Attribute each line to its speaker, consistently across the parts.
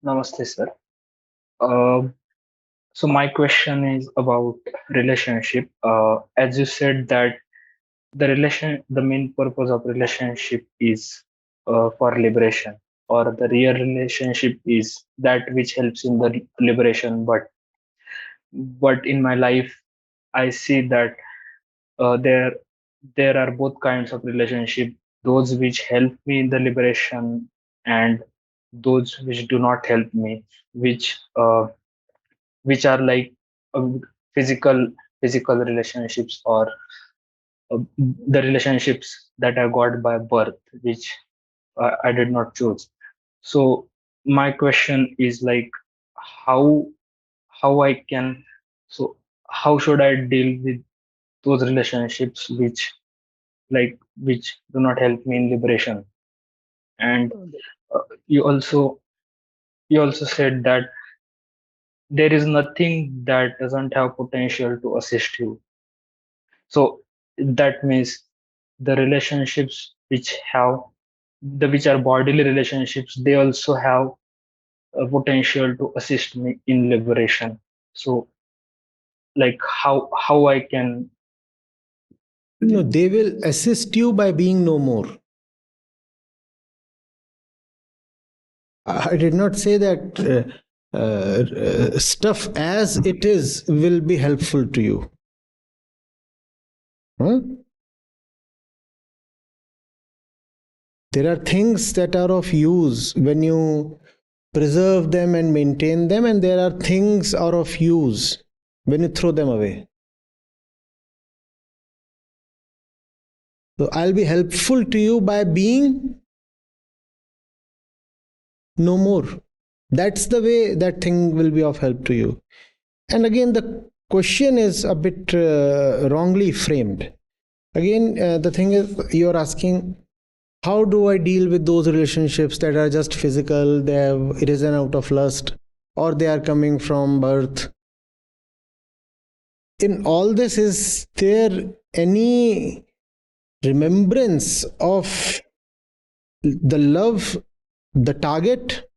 Speaker 1: Namaste, sir. Uh, so my question is about relationship. As you said that the main purpose of relationship is for liberation, or the real relationship is that which helps in the liberation. But in my life, I see that uh, there there are both kinds of relationship: those which help me in the liberation, and those which do not help me, which are like uh, physical physical relationships, or the relationships that I got by birth, which I did not choose. So my question is like, how how I can so how should I deal with those relationships which do not help me in liberation? And uh, you also you also said that there is nothing that doesn't have potential to assist you. So that means the relationships which are bodily relationships, they also have a potential to assist me in liberation. So like how I can.
Speaker 2: No, they will assist you by being no more. I did not say that stuff as it is will be helpful to you. Huh? There are things that are of use when you preserve them and maintain them, and there are things are of use when you throw them away. So I'll be helpful to you by being no more. That's the way that thing will be of help to you. And again, the question is a bit wrongly framed. Again, the thing is, you're asking, how do I deal with those relationships that are just physical, they have arisen out of lust, or they are coming from birth? In all this, is there any remembrance of the love, the target?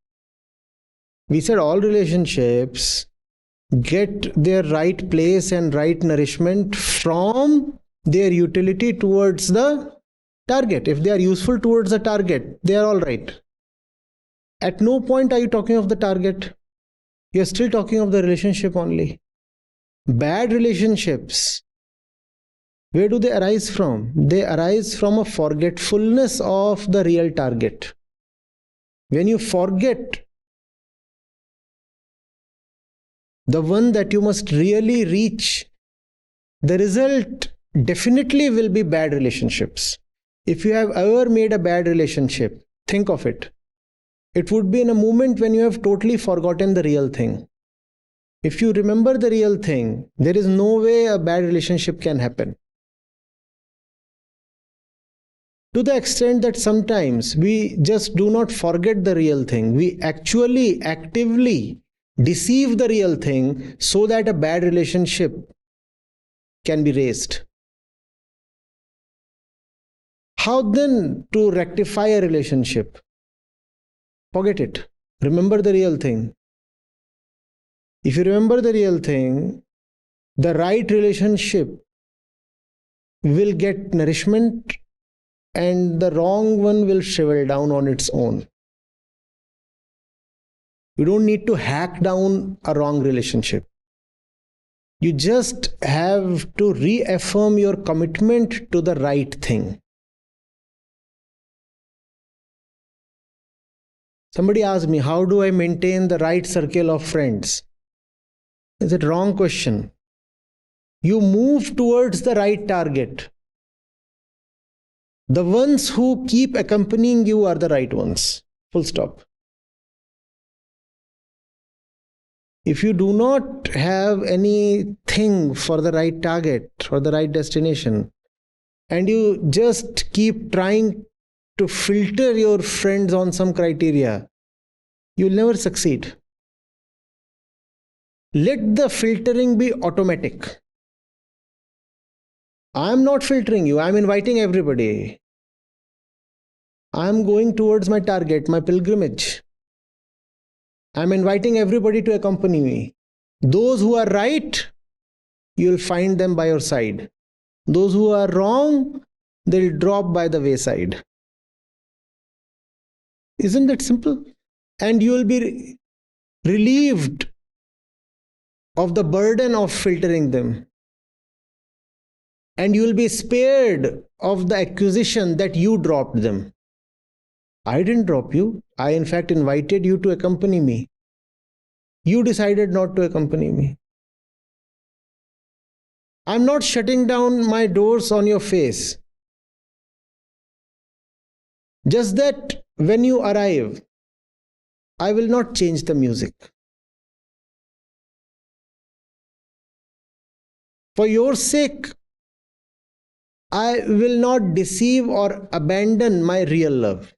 Speaker 2: We said all relationships get their right place and right nourishment from their utility towards the target. If they are useful towards the target, they are all right. At no point are you talking of the target. You're still talking of the relationship only. Bad relationships, where do they arise from? They arise from a forgetfulness of the real target. When you forget the one that you must really reach, the result definitely will be bad relationships. If you have ever made a bad relationship, think of it. It would be in a moment when you have totally forgotten the real thing. If you remember the real thing, there is no way a bad relationship can happen. To the extent that sometimes we just do not forget the real thing, we actually actively deceive the real thing so that a bad relationship can be raised. How then to rectify a relationship? Forget it. Remember the real thing. If you remember the real thing, the right relationship will get nourishment and the wrong one will shrivel down on its own. You don't need to hack down a wrong relationship. You just have to reaffirm your commitment to the right thing. Somebody asked me, how do I maintain the right circle of friends? Is it wrong question? You move towards the right target. The ones who keep accompanying you are the right ones. Full stop. If you do not have anything for the right target or the right destination, and you just keep trying to filter your friends on some criteria, you'll never succeed. Let the filtering be automatic. I'm not filtering you, I'm inviting everybody. I'm going towards my target, my pilgrimage. I'm inviting everybody to accompany me. Those who are right, you'll find them by your side. Those who are wrong, they'll drop by the wayside. Isn't that simple? And you'll be relieved of the burden of filtering them. And you'll be spared of the accusation that you dropped them. I didn't drop you. I, in fact, invited you to accompany me. You decided not to accompany me. I'm not shutting down my doors on your face. Just that when you arrive, I will not change the music. For your sake, I will not deceive or abandon my real love.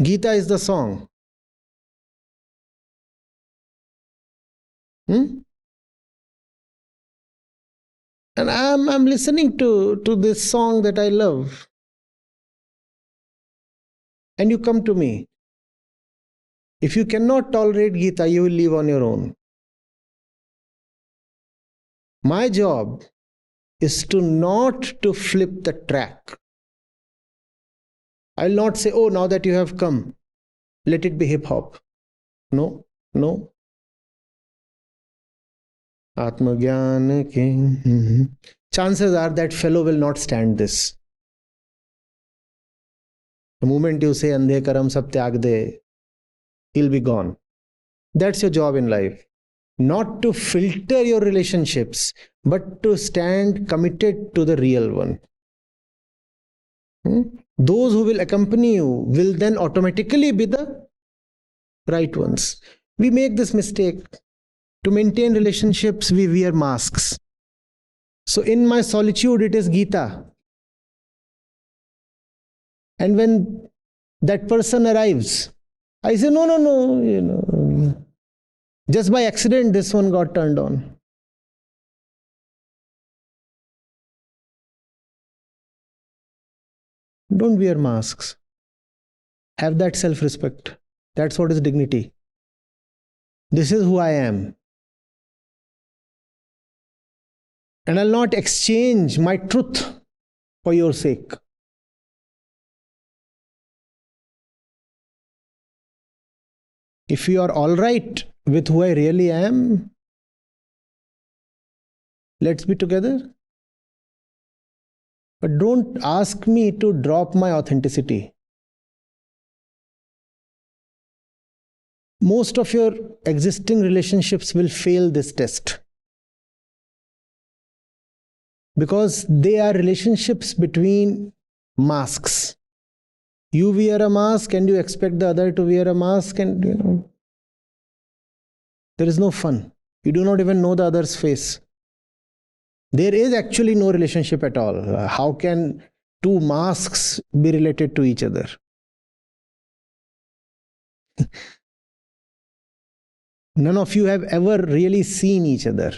Speaker 2: Gita is the song. And I'm listening to this song that I love. And you come to me. If you cannot tolerate Gita, you will leave on your own. My job is to not to flip the track. I'll not say, oh, now that you have come, let it be hip hop. No, no. Atma Gyan ke. Chances are that fellow will not stand this. The moment you say Andhe karam sab tyag de, he'll be gone. That's your job in life. Not to filter your relationships, but to stand committed to the real one. Those who will accompany you will then automatically be the right ones. We make this mistake. To maintain relationships, we wear masks. So in my solitude, it is Gita. And when that person arrives, I say, no, just by accident, this one got turned on. Don't wear masks. Have that self-respect. That's what is dignity. This is who I am. And I'll not exchange my truth for your sake. If you are all right with who I really am, let's be together. But don't ask me to drop my authenticity. Most of your existing relationships will fail this test. Because they are relationships between masks. You wear a mask and you expect the other to wear a mask, and there is no fun. You do not even know the other's face. There is actually no relationship at all. How can two masks be related to each other? None of you have ever really seen each other.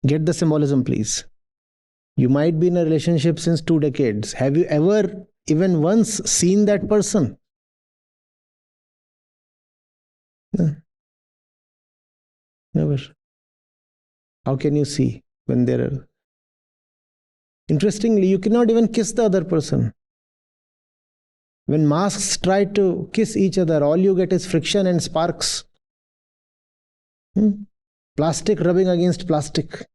Speaker 2: Get the symbolism, please. You might be in a relationship since 2 decades. Have you ever even once seen that person? No. Never. How can you see when there are... Interestingly, you cannot even kiss the other person. When masks try to kiss each other, all you get is friction and sparks. Plastic rubbing against plastic.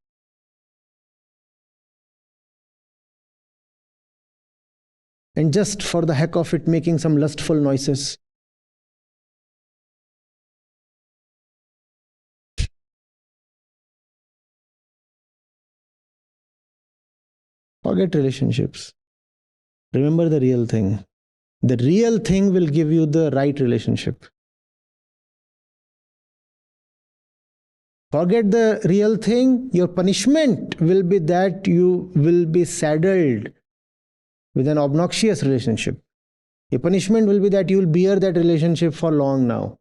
Speaker 2: And just for the heck of it, making some lustful noises. Forget relationships. Remember the real thing. The real thing will give you the right relationship. Forget the real thing. Your punishment will be that you will be saddled with an obnoxious relationship. Your punishment will be that you will bear that relationship for long now.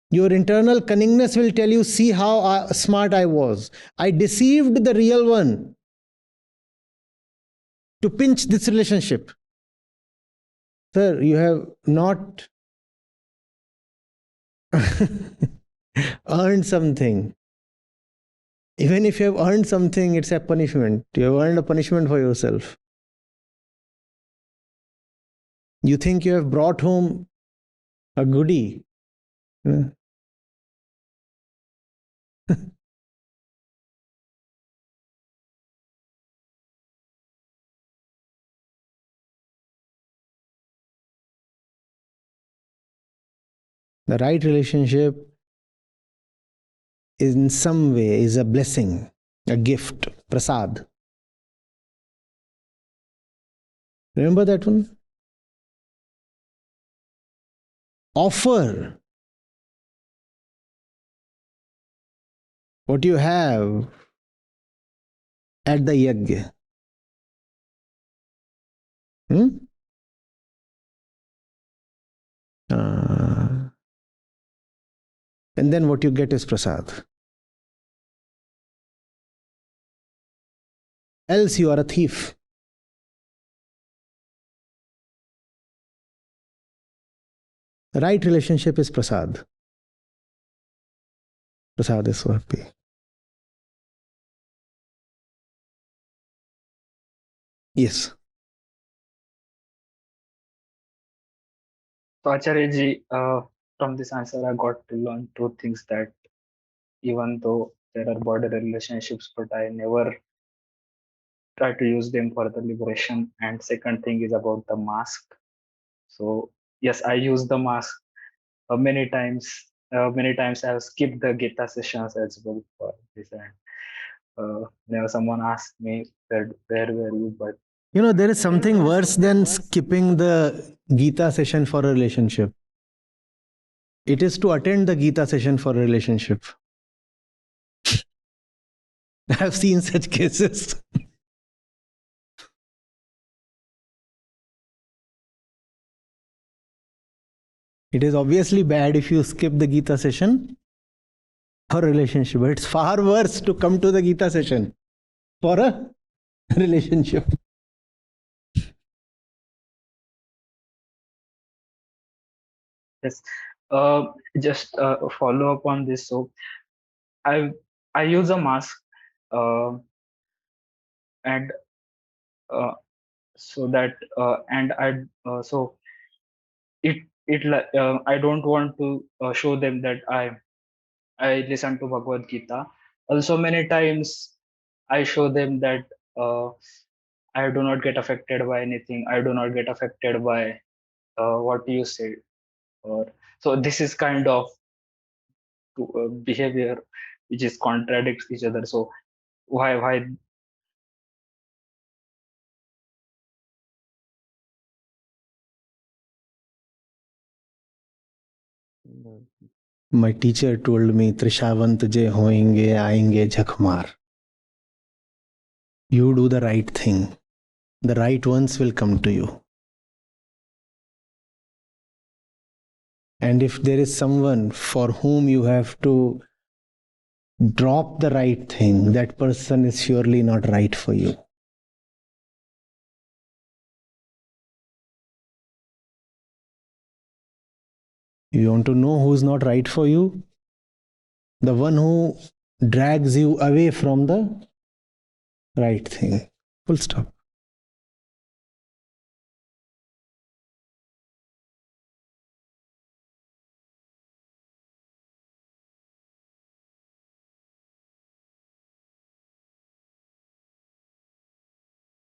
Speaker 2: Your internal cunningness will tell you, see how smart I was. I deceived the real one. to pinch this relationship. Sir, you have not earned something. Even if you have earned something, it's a punishment. You have earned a punishment for yourself. You think you have brought home a goodie. The right relationship is in some way is a blessing, a gift, prasad. Remember that one? Offer what you have at the yajna. Hmm? And then what you get is prasad. Else you are a thief. The right relationship is prasad. Prasad is swapi. Yes.
Speaker 1: So Acharya ji, from this answer, I got to learn two things: that even though there are border relationships, but I never try to use them for the liberation. And second thing is about the mask. So yes, I use the mask many times. Many times I've skipped the Gita sessions as well for this. And never someone asked me where were you, but
Speaker 2: You know, there is something worse than skipping the Gita session for a relationship. It is to attend the Gita session for a relationship. I have seen such cases. It is obviously bad if you skip the Gita session for a relationship, but it's far worse to come to the Gita session for a relationship.
Speaker 1: yes. Just follow up on this. So I I use a mask, uh, and uh, so that and I so I don't want to show them that I listen to Bhagavad Gita. Also, many times I show them that uh, I do not get affected by anything. I do not get affected by what you said. Or so this is kind of behavior which is contradicts each other. So why
Speaker 2: My teacher told me, Trishavant je hoenge aayenge jhakmar. You do the right thing. The right ones will come to you. And if there is someone for whom you have to drop the right thing, that person is surely not right for you. You want to know who's not right for you? The one who drags you away from the right thing. Full stop.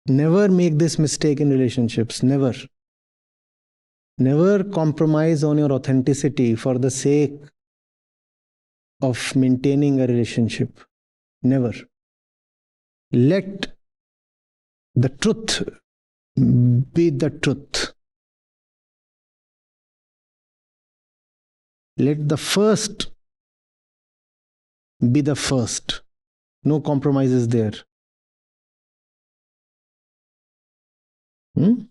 Speaker 2: Never make this mistake in relationships. Never. Never compromise on your authenticity for the sake of maintaining a relationship. Never. Let the truth be the truth. Let the first be the first. No compromises there. Hmm?